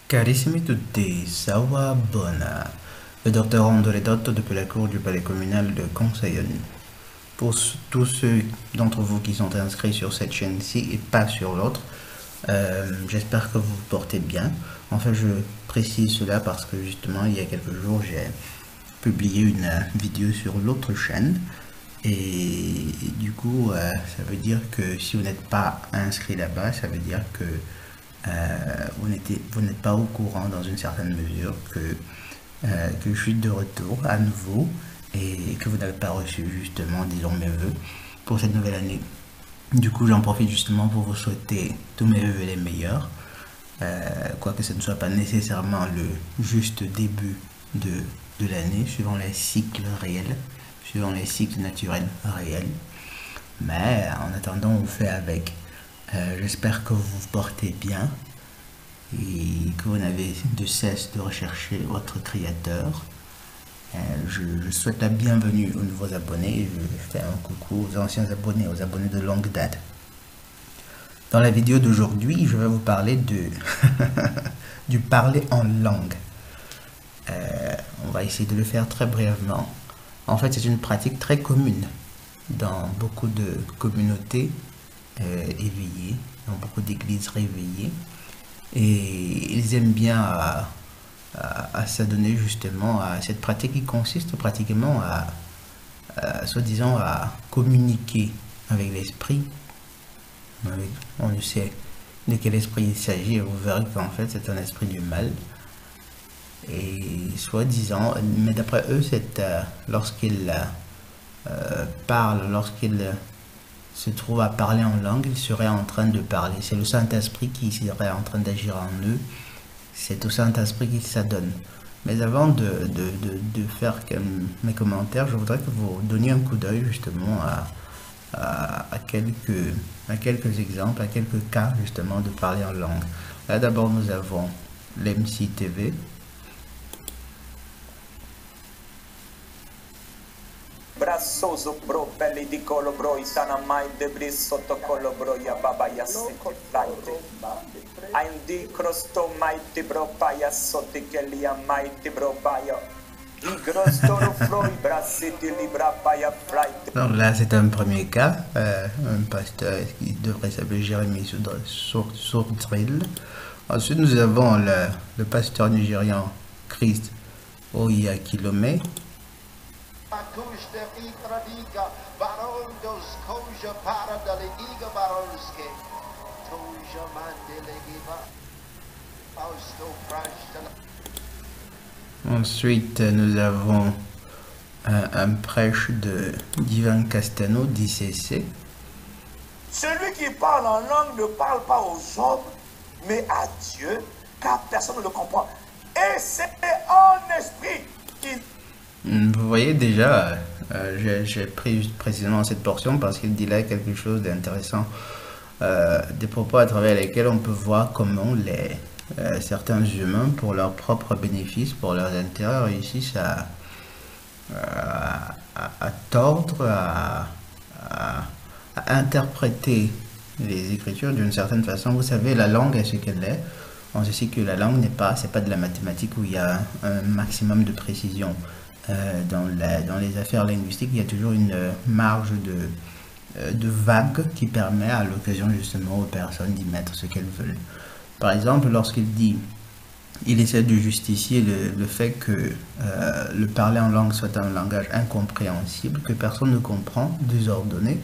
Carissimi tutti, Sawa Bona, le docteur Andoledotto depuis la cour du palais communal de Conseillon. Pour tous ceux d'entre vous qui sont inscrits sur cette chaîne-ci et pas sur l'autre, j'espère que vous vous portez bien. En fait, je précise cela parce que justement, il y a quelques jours, j'ai publié une vidéo sur l'autre chaîne. Et du coup, ça veut dire que si vous n'êtes pas inscrit là-bas, ça veut dire que vous n'êtes pas au courant dans une certaine mesure que je suis de retour à nouveau et que vous n'avez pas reçu justement, disons, mes vœux pour cette nouvelle année. Du coup, j'en profite justement pour vous souhaiter tous mes vœux les meilleurs, quoique ce ne soit pas nécessairement le juste début de l'année, suivant les cycles réels, suivant les cycles naturels réels. Mais en attendant, on fait avec. J'espère que vous vous portez bien et que vous n'avez de cesse de rechercher votre créateur. Je souhaite la bienvenue aux nouveaux abonnés et je fais un coucou aux anciens abonnés, aux abonnés de longue date. Dans la vidéo d'aujourd'hui, je vais vous parler du parler en langue. On va essayer de le faire très brièvement. En fait, c'est une pratique très commune dans beaucoup de communautés éveillés, dans beaucoup d'églises réveillées, et ils aiment bien à s'adonner justement à cette pratique qui consiste pratiquement soi-disant à communiquer avec l'esprit. On ne sait de quel esprit il s'agit et vous verrez qu'en fait c'est un esprit du mal, et soi-disant, mais d'après eux, lorsqu'ils parlent, lorsqu'ils se trouve à parler en langue, il serait en train de parler. C'est le Saint-Esprit qui serait en train d'agir en eux. C'est au Saint-Esprit qu'ils s'adonnent. Mais avant de faire mes commentaires, je voudrais que vous donniez un coup d'œil justement à quelques exemples, à quelques cas justement de parler en langue. Là d'abord nous avons l'MC TV. Brassoso bro, belli di colo bro, itana mai debris sotto collo bro, ya baba ya siti flighty. I'm di crosto mighty bro, paya sotti che li mighty bro, paya. Di grosto froi, brassiti libra paya flighty. Donc là c'est un premier cas, un pasteur qui devrait s'appeler Jérémie Sourdrill. Ensuite nous avons le pasteur nigérian Christ Oyakilome. Ensuite, nous avons un prêche de Divin Castano d'ICC. Celui qui parle en langue ne parle pas aux hommes, mais à Dieu, car personne ne le comprend. Et c'est en esprit qu'il... Vous voyez déjà, j'ai pris précisément cette portion parce qu'il dit là quelque chose d'intéressant, des propos à travers lesquels on peut voir comment certains humains, pour leur propre bénéfice, pour leurs intérêts, réussissent à tordre, à interpréter les Écritures d'une certaine façon. Vous savez, la langue est ce qu'elle est. On sait que la langue c'est pas de la mathématique où il y a un maximum de précision. Dans les affaires linguistiques, il y a toujours une marge de vague qui permet à l'occasion justement aux personnes d'y mettre ce qu'elles veulent. Par exemple, lorsqu'il dit, il essaie de justifier le fait que le parler en langue soit un langage incompréhensible, que personne ne comprend, désordonné.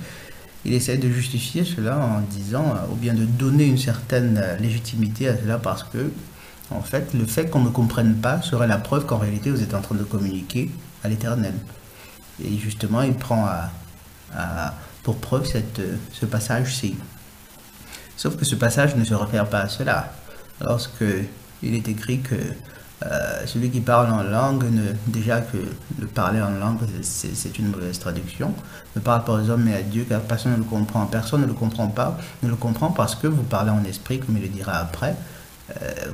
Il essaie de justifier cela en disant, ou bien de donner une certaine légitimité à cela parce que, en fait, le fait qu'on ne comprenne pas serait la preuve qu'en réalité vous êtes en train de communiquer à l'Éternel. Et justement, il prend pour preuve ce passage-ci. Sauf que ce passage ne se réfère pas à cela. Lorsque il est écrit que celui qui parle en langue, déjà que le parler en langue, c'est une mauvaise traduction, ne parle pas aux hommes mais à Dieu, car personne ne le comprend. Personne ne le comprend pas, ne le comprend parce que vous parlez en esprit, comme il le dira après.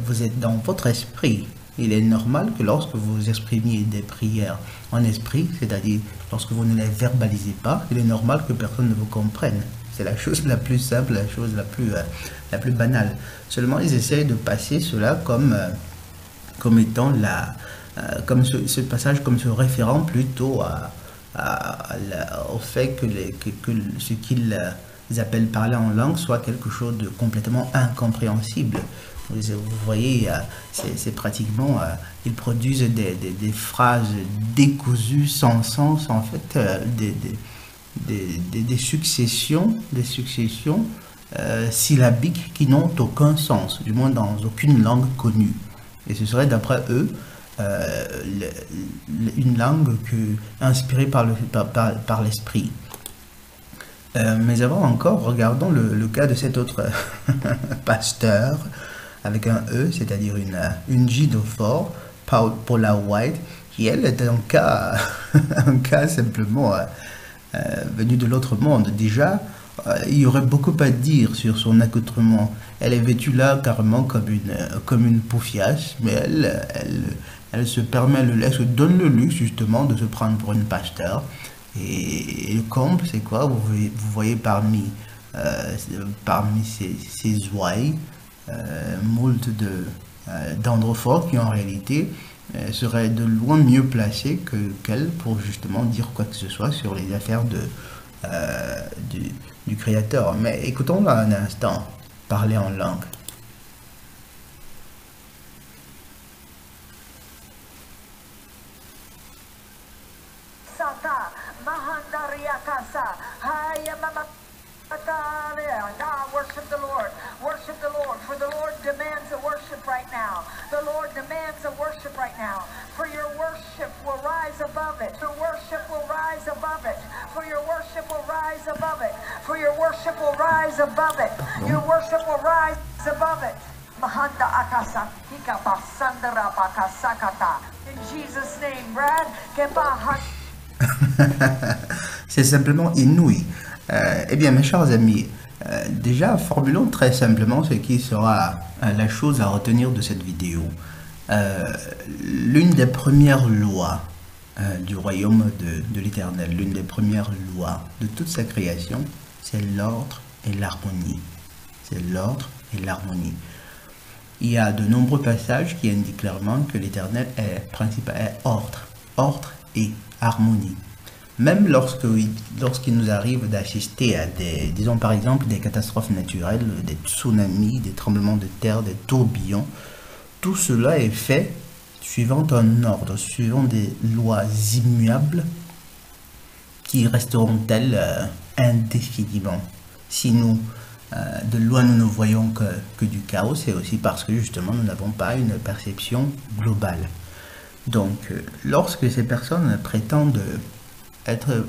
Vous êtes dans votre esprit. Il est normal que lorsque vous exprimiez des prières en esprit, c'est-à-dire lorsque vous ne les verbalisez pas, il est normal que personne ne vous comprenne. C'est la chose la plus simple, la chose la plus banale. Seulement, ils essayent de passer cela comme étant comme ce passage, comme se référant plutôt au fait que ce qu'ils appellent parler en langue soit quelque chose de complètement incompréhensible. Vous voyez, c'est pratiquement, ils produisent des phrases décousues, sans sens, en fait, des successions syllabiques qui n'ont aucun sens, du moins dans aucune langue connue. Et ce serait, d'après eux, une langue inspirée par l'esprit. Mais avant encore, regardons le cas de cet autre pasteur, avec un E, c'est-à-dire une J de fort, Paula White, qui elle est un cas simplement venu de l'autre monde. Déjà, il y aurait beaucoup à dire sur son accoutrement. Elle est vêtue là carrément comme une poufiasse, mais elle se permet elle se donne le luxe justement de se prendre pour une pasteur. Et le comble, c'est quoi? Vous voyez parmi ces ouailles, moult d'androphores qui en réalité seraient de loin mieux placés qu'elle pour justement dire quoi que ce soit sur les affaires du Créateur. Mais écoutons-la un instant parler en langue. Worship the Lord. Worship the Lord. For the Lord demands a worship right now. The Lord demands a worship right now. For your worship will rise above it. Your worship will rise above it. For your worship will rise above it. For your worship will rise above it. Your worship will rise above it. Mahanda akasa hika pasandara pakasakata. In Jesus' name, Brad. C'est simplement inouï. Eh bien, mes chers amis, déjà, formulons très simplement ce qui sera la chose à retenir de cette vidéo. L'une des premières lois du royaume de l'Éternel, l'une des premières lois de toute sa création, c'est l'ordre et l'harmonie. C'est l'ordre et l'harmonie. Il y a de nombreux passages qui indiquent clairement que l'Éternel est ordre et harmonie. Même lorsqu'il nous arrive d'assister à disons par exemple, des catastrophes naturelles, des tsunamis, des tremblements de terre, des tourbillons, tout cela est fait suivant un ordre, suivant des lois immuables qui resteront telles indéfiniment. Si nous, de loin, nous ne voyons que du chaos, c'est aussi parce que justement nous n'avons pas une perception globale. Donc, lorsque ces personnes prétendent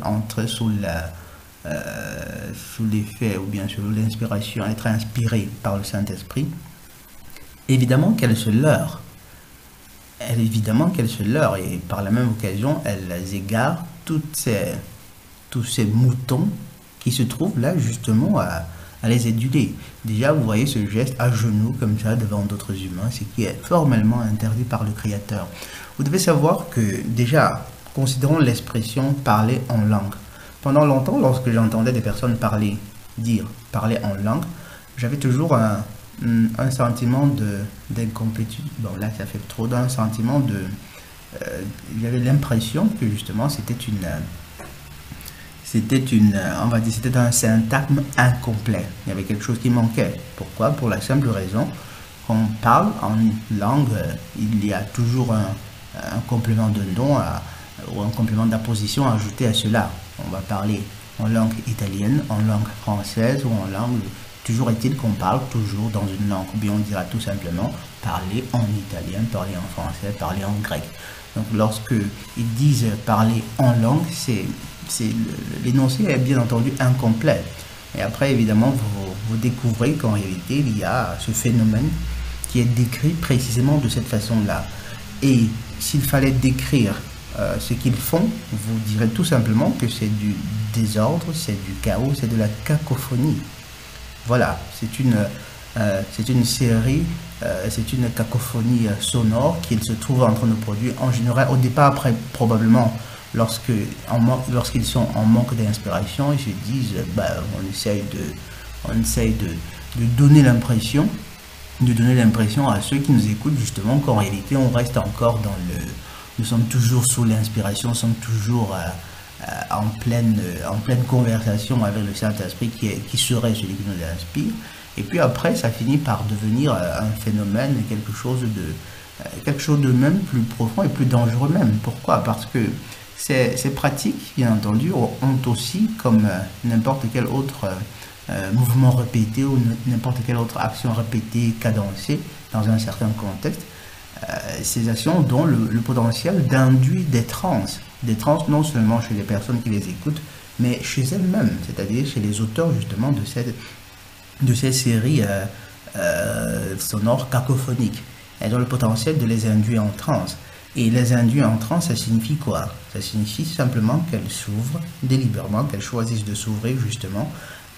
entrer sous l'effet ou bien sous l'inspiration, être inspirées par le Saint-Esprit, évidemment qu'elles se leurrent. Et par la même occasion, elles égarent tous ces moutons qui se trouvent là justement à les éduler. Déjà, vous voyez ce geste à genoux comme ça devant d'autres humains, ce qui est formellement interdit par le Créateur. Vous devez savoir que déjà, considérons l'expression parler en langue. Pendant longtemps, lorsque j'entendais des personnes parler en langue, j'avais toujours un sentiment d'incomplétude. Bon, là, ça fait trop d'un sentiment j'avais l'impression que justement, c'était un syntagme incomplet. Il y avait quelque chose qui manquait. Pourquoi? Pour la simple raison qu'on parle en langue, il y a toujours un complément de nom ou un complément d'apposition ajouté à cela. On va parler en langue italienne, en langue française ou en langue... Toujours est-il qu'on parle toujours dans une langue. Ou bien on dira tout simplement parler en italien, parler en français, parler en grec. Donc lorsque ils disent parler en langue, l'énoncé est bien entendu incomplet. Et après évidemment vous découvrez qu'en réalité il y a ce phénomène qui est décrit précisément de cette façon-là. Et s'il fallait décrire ce qu'ils font, vous direz tout simplement que c'est du désordre, c'est du chaos, c'est de la cacophonie. Voilà, c'est une série, c'est une cacophonie sonore qu'il se trouve en train de produire en général. Au départ, après, probablement, lorsqu'ils sont en manque d'inspiration, ils se disent, on essaye de donner l'impression à ceux qui nous écoutent justement qu'en réalité on reste encore nous sommes toujours sous l'inspiration, nous sommes toujours en pleine conversation avec le Saint-Esprit qui serait celui qui nous inspire. Et puis après, ça finit par devenir un phénomène, quelque chose de même plus profond et plus dangereux même. Pourquoi? Parce que ces pratiques, bien entendu, ont aussi, comme n'importe quel autre mouvement répété ou n'importe quelle autre action répétée, cadencée dans un certain contexte, ces actions dont le potentiel d'induire des trans non seulement chez les personnes qui les écoutent, mais chez elles-mêmes, c'est-à-dire chez les auteurs justement de ces séries sonores cacophoniques. Elles ont le potentiel de les induire en transe. Et les induire en transe, ça signifie quoi? Ça signifie simplement qu'elles s'ouvrent délibérément, qu'elles choisissent de s'ouvrir justement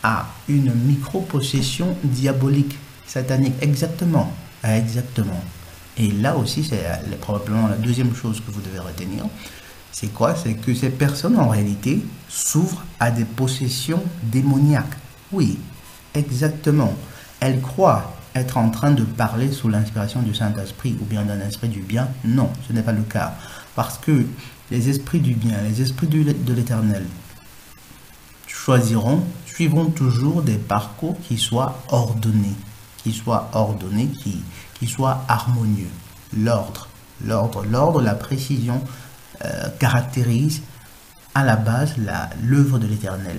à une micro-possession diabolique, satanique. Exactement. Et là aussi, c'est probablement la deuxième chose que vous devez retenir. C'est quoi? C'est que ces personnes, en réalité, s'ouvrent à des possessions démoniaques. Oui, exactement. Elles croient être en train de parler sous l'inspiration du Saint-Esprit ou bien d'un esprit du bien. Non, ce n'est pas le cas. Parce que les esprits du bien, les esprits de l'Éternel suivront toujours des parcours qui soient ordonnés, qui soient harmonieux. L'ordre, la précision caractérise à la base l'œuvre de l'Éternel.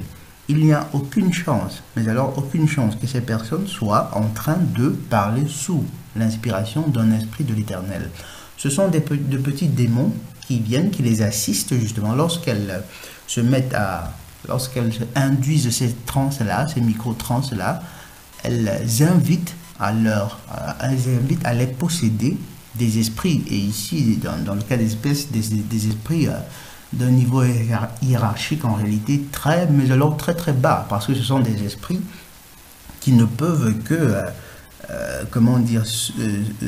Il n'y a aucune chance, mais alors aucune chance que ces personnes soient en train de parler sous l'inspiration d'un esprit de l'Éternel. Ce sont de petits démons qui viennent, qui les assistent justement lorsqu'elles induisent ces trans-là, ces micro-trans-là. Elles invitent à les posséder des esprits, et ici dans le cas des esprits d'un niveau hiérarchique en réalité très bas, parce que ce sont des esprits qui ne peuvent que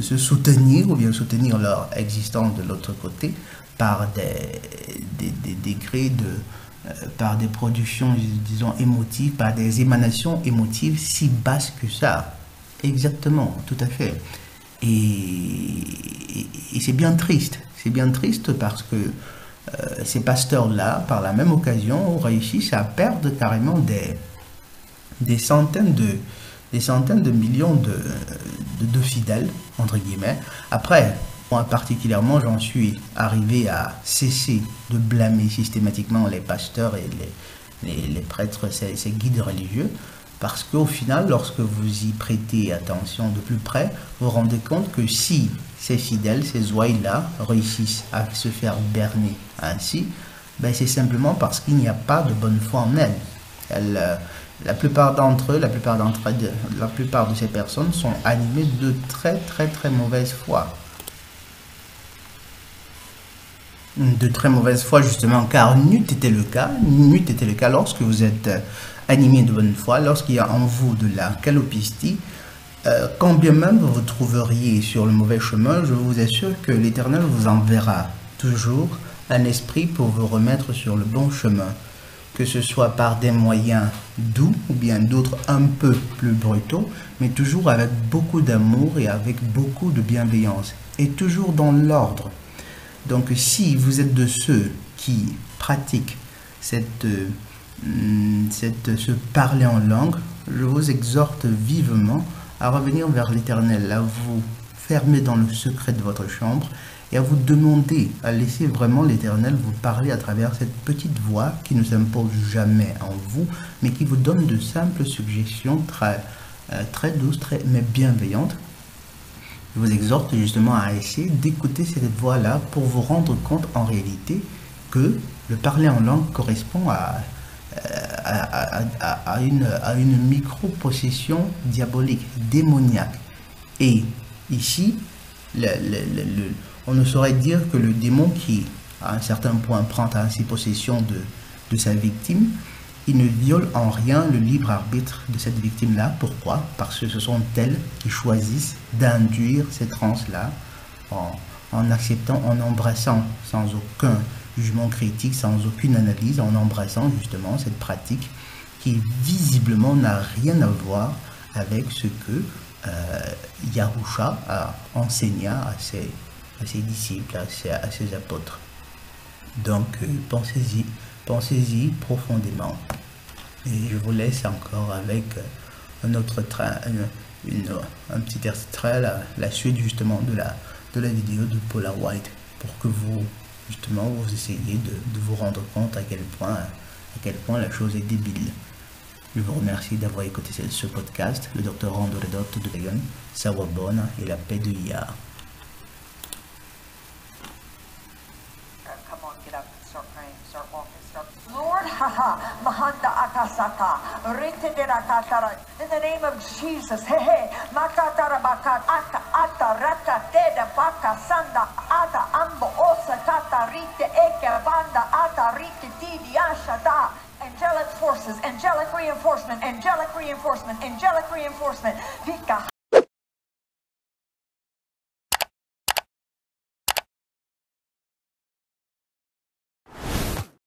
se soutenir ou bien soutenir leur existence de l'autre côté par des degrés par des productions, disons, émotives, par des émanations émotives si basses que ça. Exactement, tout à fait. Et c'est bien triste. C'est bien triste parce que ces pasteurs-là, par la même occasion, réussissent à perdre carrément des centaines de millions de fidèles, entre guillemets. Après, moi particulièrement, j'en suis arrivé à cesser de blâmer systématiquement les pasteurs et les prêtres, ces guides religieux, parce qu'au final, lorsque vous y prêtez attention de plus près, vous vous rendez compte que si ces fidèles, ces ouailles-là, réussissent à se faire berner ainsi, c'est simplement parce qu'il n'y a pas de bonne foi en elles. La plupart de ces personnes sont animées de très très très mauvaise foi. De très mauvaise foi justement, car n'eût été le cas lorsque vous êtes animé de bonne foi, lorsqu'il y a en vous de la calopistie, quand bien même vous vous trouveriez sur le mauvais chemin, je vous assure que l'Éternel vous enverra toujours un esprit pour vous remettre sur le bon chemin, que ce soit par des moyens doux ou bien d'autres un peu plus brutaux, mais toujours avec beaucoup d'amour et avec beaucoup de bienveillance, et toujours dans l'ordre. Donc si vous êtes de ceux qui pratiquent ce parler en langue, je vous exhorte vivement à revenir vers l'Éternel, à vous fermer dans le secret de votre chambre et à vous demander, à laisser vraiment l'Éternel vous parler à travers cette petite voix qui ne s'impose jamais en vous, mais qui vous donne de simples suggestions très douces, mais bienveillantes. Je vous exhorte justement à essayer d'écouter cette voix-là pour vous rendre compte en réalité que le parler en langue correspond à une micro-possession diabolique, démoniaque. Et ici, on ne saurait dire que le démon qui, à un certain point, prend ainsi possession de sa victime, il ne viole en rien le libre arbitre de cette victime-là. Pourquoi? Parce que ce sont elles qui choisissent d'induire ces trans-là en acceptant, en embrassant sans jugement critique, sans aucune analyse, en embrassant justement cette pratique qui visiblement n'a rien à voir avec ce que Yahusha a enseigné à ses disciples, à ses apôtres. Donc pensez-y profondément. Et je vous laisse encore avec un petit extrait, la suite justement de la vidéo de Paula White, pour que vous essayiez de vous rendre compte à quel point la chose est débile. Je vous remercie d'avoir écouté ce podcast. Le Dr. Randoredot de Leon, Sawabona et la paix de Yah. Lord, Mahanda Akasaka, Ritidira Katara, in the name of Jesus, Makatara Bakat, Ata Rata Teda Baka Sanda, Ata Ambo Osa Kata Rite Eke Banda, Ata Rite Tidi Ashada. Angelic forces, angelic reinforcement, angelic reinforcement, angelic reinforcement. Vika